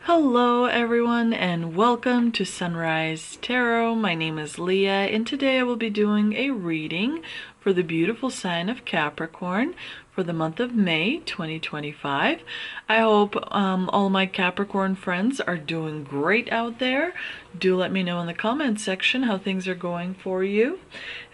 Hello everyone and welcome to Sunrise Tarot. My name is Leah and today I will be doing a reading for the beautiful sign of Capricorn for the month of May 2025. I hope all my Capricorn friends are doing great out there. Do let me know in the comments section how things are going for you.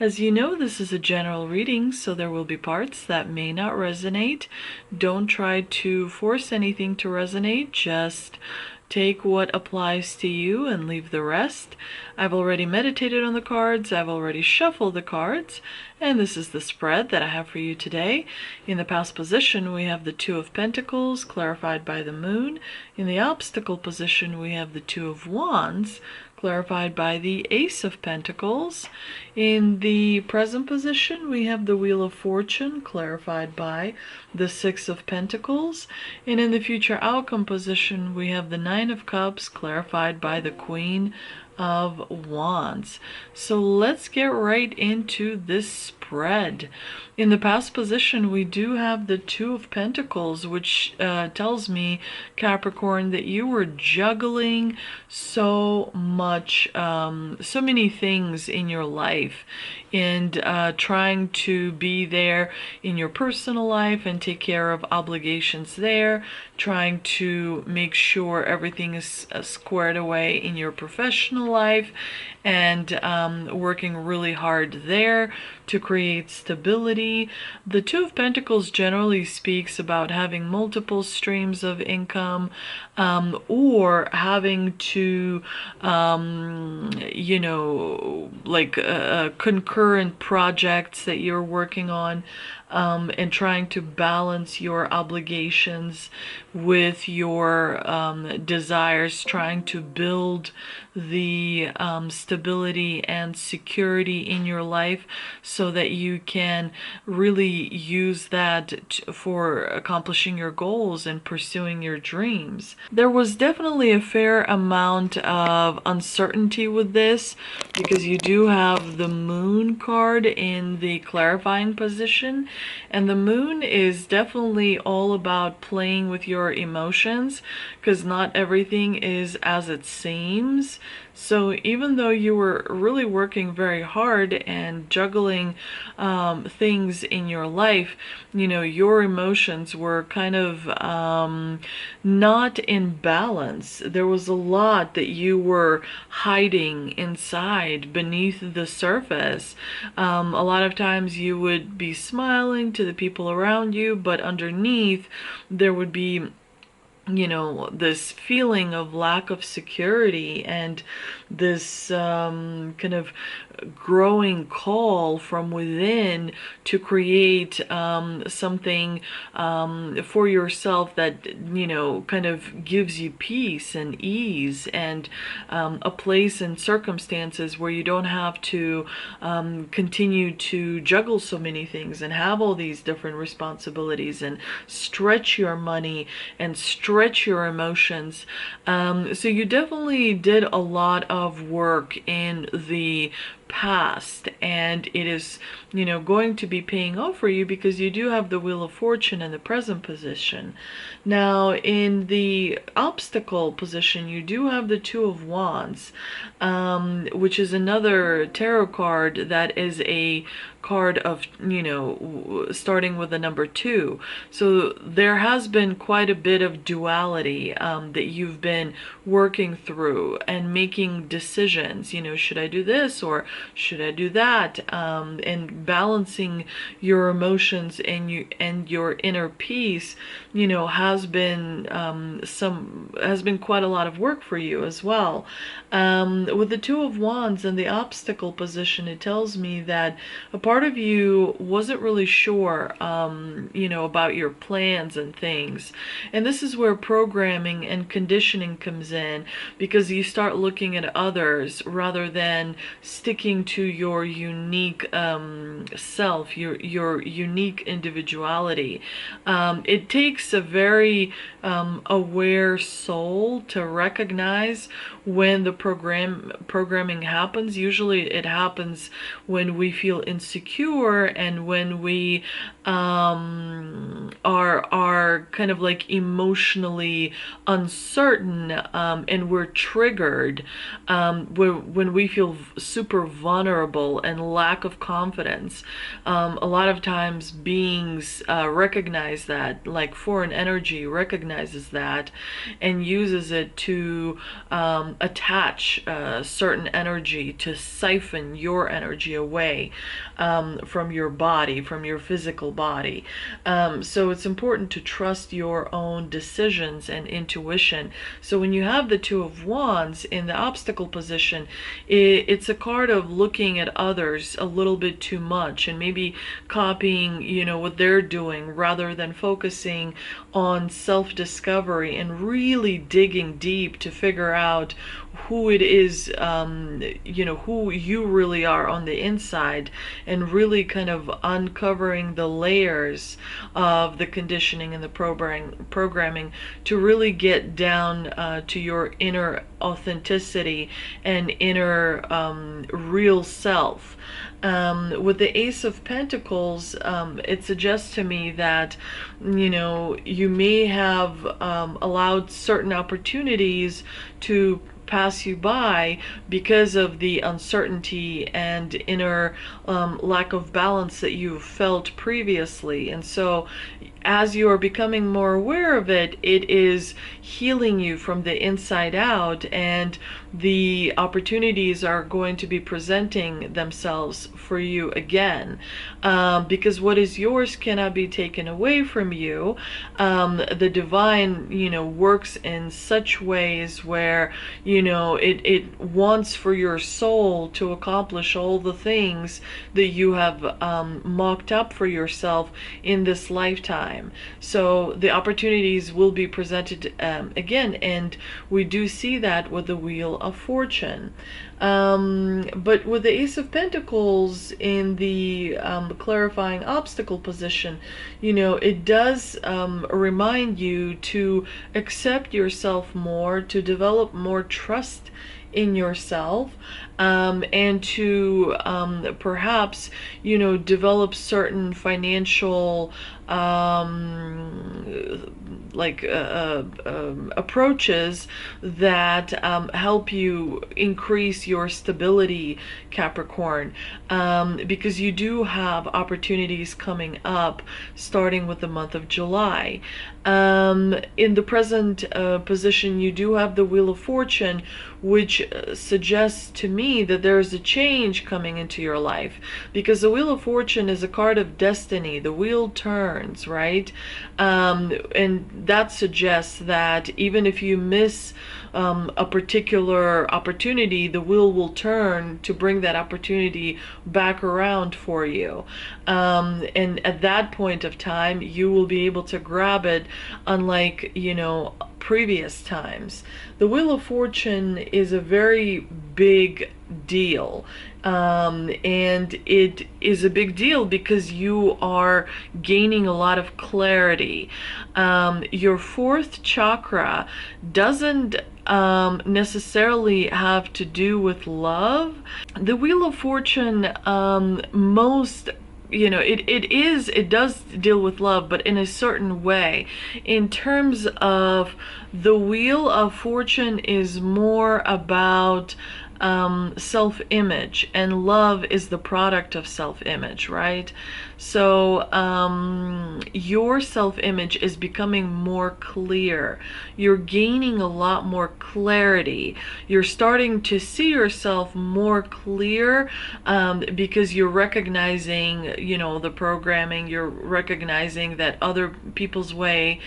As you know, this is a general reading, so there will be parts that may not resonate. Don't try to force anything to resonate, just take what applies to you and leave the rest. I've already meditated on the cards, I've already shuffled the cards, and this is the spread that I have for you today. In the past position, we have the Two of Pentacles, clarified by the Moon. In the obstacle position, we have the Two of Wands, clarified by the Ace of Pentacles. In the present position, we have the Wheel of Fortune, clarified by the Six of Pentacles. And in the future outcome position, we have the Nine of Cups, clarified by the Queen of Wands. So let's get right into this spread. In the past position, we do have the Two of Pentacles, which tells me, Capricorn, that you were juggling so much, so many things in your life, and trying to be there in your personal life and take care of obligations there, trying to make sure everything is squared away in your professional life, and working really hard there to create stability. The Two of Pentacles generally speaks about having multiple streams of income, or having to, you know, like concurrent projects that you're working on, and trying to balance your obligations with your desires, trying to build the stability and security in your life so that you can really use that for accomplishing your goals and pursuing your dreams. There was definitely a fair amount of uncertainty with this because you do have the Moon card in the clarifying position, and the Moon is definitely all about playing with your emotions, because not everything is as it seems. So even though you were really working very hard and juggling things in your life, you know, your emotions were kind of not in balance. There was a lot that you were hiding inside beneath the surface. A lot of times you would be smiling to the people around you, but underneath there would be, you know, this feeling of lack of security and this kind of growing call from within to create something for yourself that, you know, kind of gives you peace and ease, and a place and circumstances where you don't have to continue to juggle so many things and have all these different responsibilities and stretch your money and stretch your emotions. So you definitely did a lot of work in the past, and it is, you know, going to be paying off for you because you do have the Wheel of Fortune in the present position. Now in the obstacle position, you do have the Two of Wands, which is another tarot card that is a card of, you know, starting with the number 2. So there has been quite a bit of duality that you've been working through and making decisions. You know, should I do this or should I do that? And balancing your emotions and your inner peace, you know, has been quite a lot of work for you as well. With the Two of Wands in the obstacle position, it tells me that a part of you wasn't really sure, you know, about your plans and things. And this is where programming and conditioning comes in, because you start looking at others rather than sticking to your unique self, your unique individuality. It takes a very aware soul to recognize when the programming happens. Usually it happens when we feel insecure insecure and when we are kind of like emotionally uncertain, and we're triggered, when we feel super vulnerable and lack of confidence. A lot of times beings recognize that, like foreign energy recognizes that and uses it to attach certain energy, to siphon your energy away from your body, from your physical body. So it's important to trust your own decisions and intuition. So when you have the Two of Wands in the obstacle position, it's a card of looking at others a little bit too much and maybe copying, what they're doing, rather than focusing on self-discovery and really digging deep to figure out who it is, who you really are on the inside, and really kind of uncovering the layers of the conditioning and the programming to really get down to your inner authenticity and inner real self. With the Ace of Pentacles, it suggests to me that, you may have allowed certain opportunities to pass you by because of the uncertainty and inner lack of balance that you felt previously. And so as you are becoming more aware of it, it is healing you from the inside out, and the opportunities are going to be presenting themselves for you again, because what is yours cannot be taken away from you. The divine, works in such ways where, it wants for your soul to accomplish all the things that you have mocked up for yourself in this lifetime. So the opportunities will be presented again, and we do see that with the Wheel of Fortune. But with the Ace of Pentacles in the clarifying obstacle position, it does remind you to accept yourself more, to develop more trust in yourself, and to perhaps, develop certain financial approaches that help you increase your stability, Capricorn, because you do have opportunities coming up starting with the month of July. In the present position, you do have the Wheel of Fortune, which suggests to me that there's a change coming into your life, because the Wheel of Fortune is a card of destiny. The wheel turns, right? And that suggests that even if you miss a particular opportunity, the wheel will turn to bring that opportunity back around for you. And at that point of time, you will be able to grab it, unlike, previous times. The Wheel of Fortune is a very big deal. And it is a big deal because you are gaining a lot of clarity. Your fourth chakra doesn't necessarily have to do with love. The Wheel of Fortune, it does deal with love, but in a certain way. In terms of the Wheel of Fortune is more about self-image, and love is the product of self-image, right? So your self-image is becoming more clear. You're gaining a lot more clarity. You're starting to see yourself more clear, because you're recognizing, the programming. You're recognizing that other people's way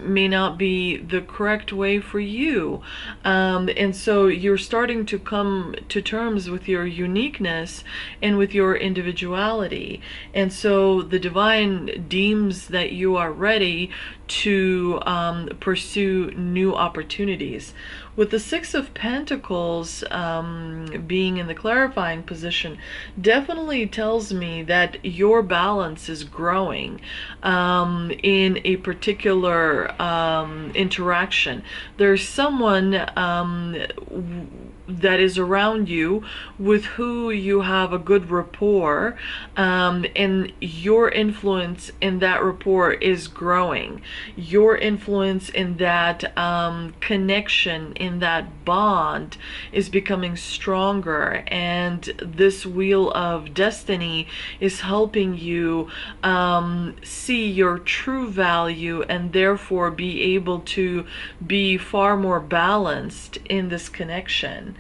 may not be the correct way for you. And so you're starting to come to terms with your uniqueness and with your individuality. And so the divine deems that you are ready to pursue new opportunities. With the Six of Pentacles being in the clarifying position, definitely tells me that your balance is growing in a particular interaction. There's someone that is around you with who you have a good rapport, and your influence in that rapport is growing. Your influence in that connection, in that bond, is becoming stronger, and this wheel of destiny is helping you see your true value and therefore be able to be far more balanced in this connection.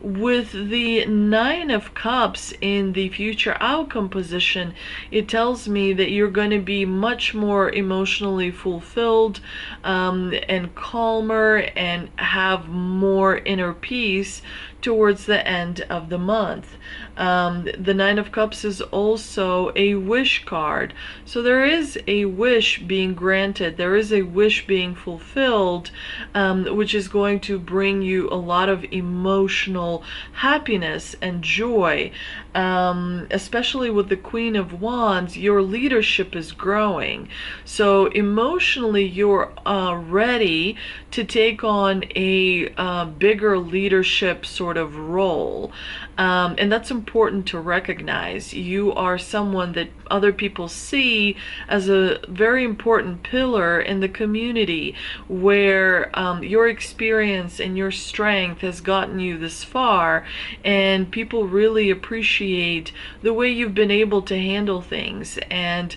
With the Nine of Cups in the future outcome position, it tells me that you're going to be much more emotionally fulfilled and calmer, and have more inner peace towards the end of the month. The Nine of Cups is also a wish card. So there is a wish being granted. There is a wish being fulfilled, which is going to bring you a lot of emotional happiness and joy. Especially with the Queen of Wands, your leadership is growing. So emotionally, you're ready to take on a bigger leadership sort of role. And that's important to recognize. You are someone that other people see as a very important pillar in the community, where your experience and your strength has gotten you this far, and people really appreciate the way you've been able to handle things and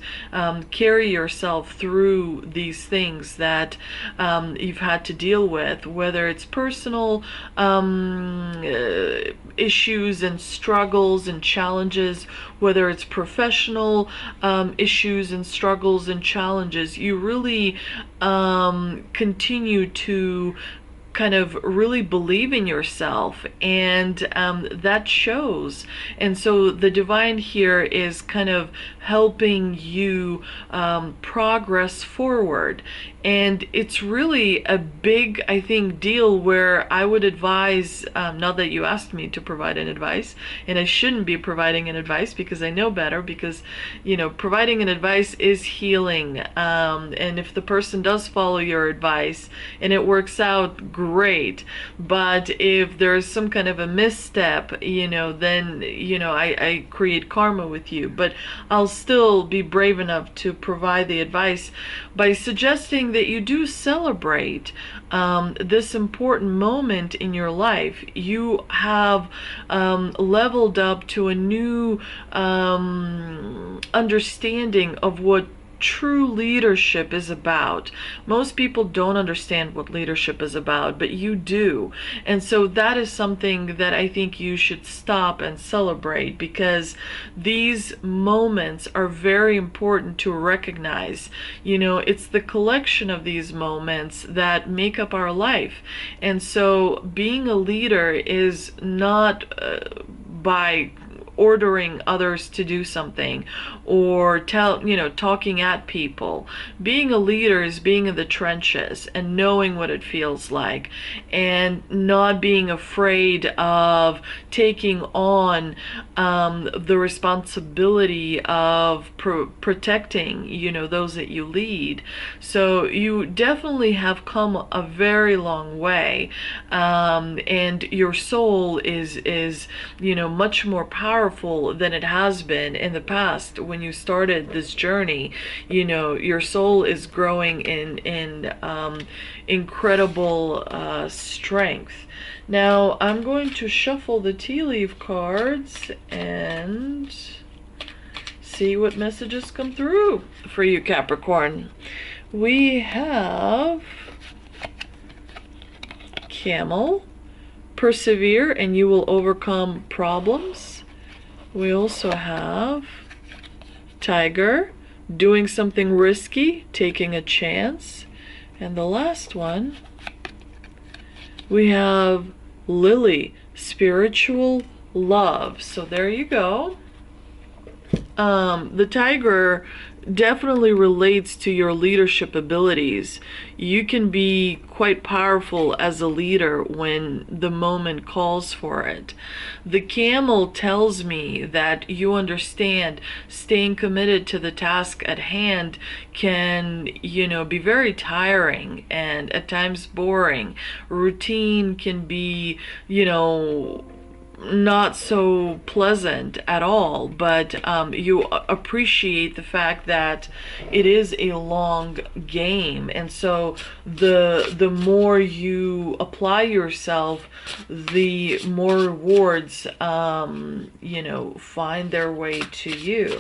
carry yourself through these things that you've had to deal with, whether it's personal issues and struggles and challenges, whether it's professional issues and struggles and challenges. You really continue to kind of really believe in yourself, and that shows. And so the divine here is kind of helping you progress forward. And it's really a big, I think, deal where I would advise, not that you asked me to provide an advice, and I shouldn't be providing an advice because I know better, because, you know, providing an advice is healing. And if the person does follow your advice and it works out, great. But if there's some kind of a misstep, you know, then, you know, I create karma with you. But I'll still be brave enough to provide the advice by suggesting that you do celebrate this important moment in your life. You have leveled up to a new understanding of what true leadership is about. Most people don't understand what leadership is about, but you do. And so that is something that I think you should stop and celebrate, because these moments are very important to recognize. You know, it's the collection of these moments that make up our life. And so being a leader is not by ordering others to do something or talking at people. Being a leader is being in the trenches and knowing what it feels like, and not being afraid of taking on the responsibility of protecting, you know, those that you lead. So you definitely have come a very long way, and your soul is you know, much more powerful than it has been in the past. When you started this journey, you know, your soul is growing in incredible strength. Now I'm going to shuffle the tea leaf cards and see what messages come through for you, Capricorn. We have Camel, persevere and you will overcome problems. We also have Tiger, doing something risky, taking a chance. And the last one, we have Lily, spiritual love. So there you go. The tiger definitely relates to your leadership abilities. You can be quite powerful as a leader when the moment calls for it. The camel tells me that you understand staying committed to the task at hand can, be very tiring and at times boring. Routine can be, not so pleasant at all, but you appreciate the fact that it is a long game, and so the more you apply yourself, the more rewards find their way to you.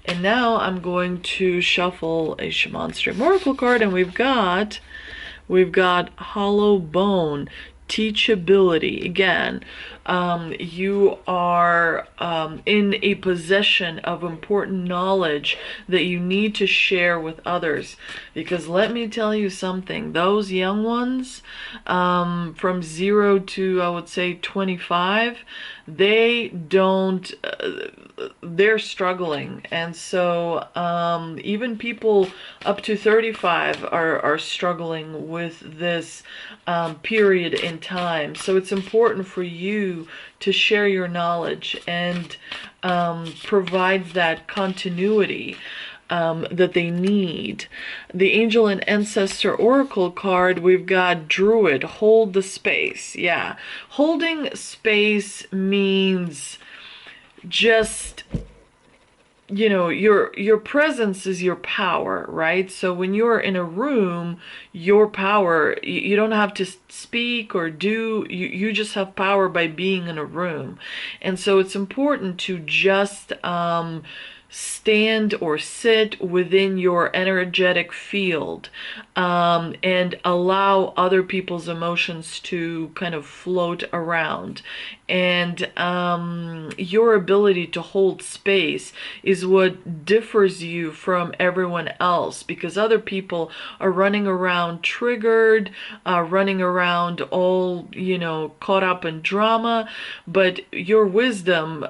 And now I'm going to shuffle a Shaman Stream Oracle card, and we've got Hollow Bone. Teachability. Again, you are in a possession of important knowledge that you need to share with others. Because let me tell you something, those young ones, from 0 to, I would say, 25, they don't, they're struggling. And so even people up to 35 are struggling with this period in time. So it's important for you to share your knowledge and provide that continuity that they need. The Angel and Ancestor Oracle card, we've got Druid, hold the space. Yeah, holding space means just, your presence is your power, right? So when you're in a room, your power, you don't have to speak or do, you just have power by being in a room. And so it's important to just stand or sit within your energetic field, and allow other people's emotions to kind of float around. And your ability to hold space is what differs you from everyone else, because other people are running around triggered, running around all, caught up in drama. But your wisdom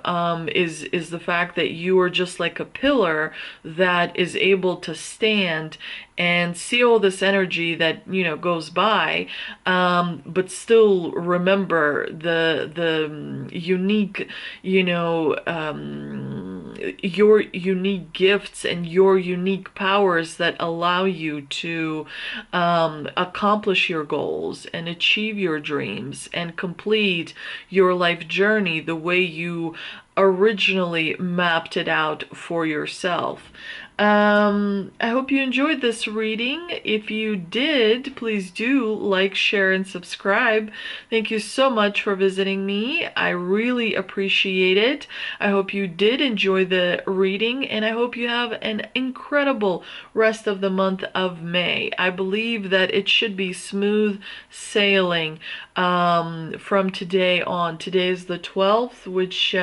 is the fact that you are just like a pillar that is able to stand and see all this energy that goes by, but still remember the unique, your unique gifts and your unique powers that allow you to accomplish your goals and achieve your dreams and complete your life journey the way you originally mapped it out for yourself. I hope you enjoyed this reading. If you did, please do like, share, and subscribe. Thank you so much for visiting me. I really appreciate it. I hope you did enjoy the reading, and I hope you have an incredible rest of the month of May. I believe that it should be smooth sailing from today on. Today is the 12th, which,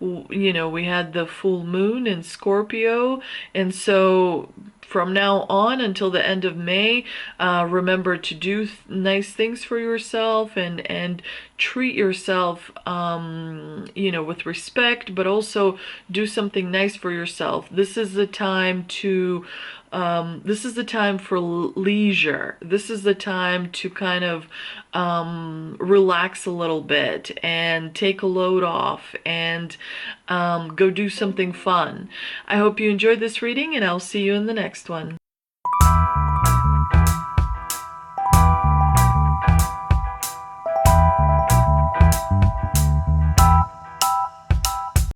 we had the full moon in Scorpio. And so from now on until the end of May, remember to do nice things for yourself and treat yourself, with respect, but also do something nice for yourself. This is the time to this is the time for leisure. This is the time to kind of relax a little bit and take a load off and go do something fun. I hope you enjoyed this reading, and I'll see you in the next one.